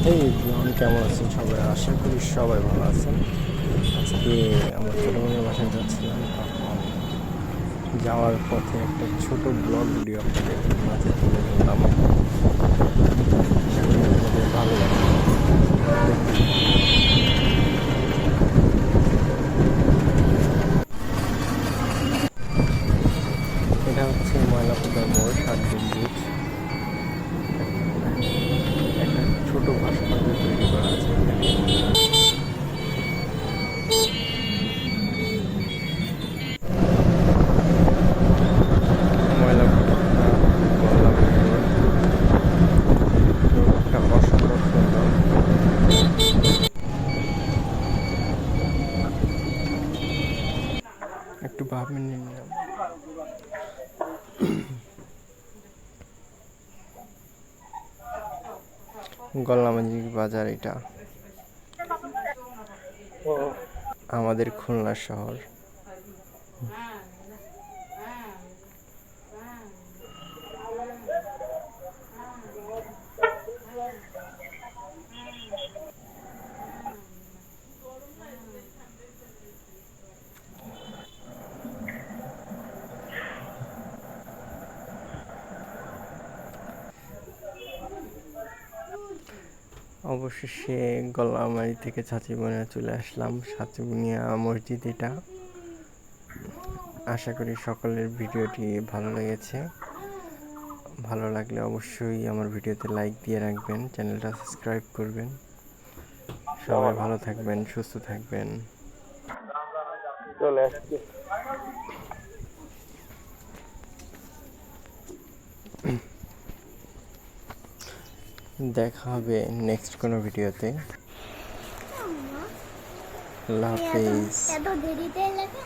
এই কেমন আছেন সবাই? আশা করি সবাই ভালো আছেন। আজকে আমার ছোটো বোনের বাসায় যাচ্ছিলাম, তখন যাওয়ার পথে একটা ছোট ব্লগ ভিডিও আপনাদের মাঝে তুলে ধরলাম। আশা করি আপনাদের ভালো লাগবে। এটা হচ্ছে ময়লাপোদার মোড়, 7 গম্বুজ। একটা ছোট ভাস্কর্য তৈরি করা আছে এখানে। ময়লাপোদা গোল্লাপোদা রোড, রোডটা অসম্ভব সুন্দর। একটু ভাব নিয়ে নিলাম। গল্লামাঝি বাজার, এটা আমাদের খুলনা শহর। অবশেষে গল্লামারি থেকে ছাচিবনিয়া চলে আসলাম। ছাচিবনিয়া মসজিদ এটা। আশা করি সকলের ভিডিওটি ভালো লেগেছে। ভালো লাগলে অবশ্যই আমার ভিডিওতে লাইক দিয়ে রাখবেন, চ্যানেলটা সাবস্ক্রাইব করবেন। সবাই ভালো থাকবেন, সুস্থ থাকবেন। চলে আসছি। দেখা হবে নেক্সট কোনো ভিডিওতে। আল্লাহ হাফেজ। এত দেরিতে লাগে।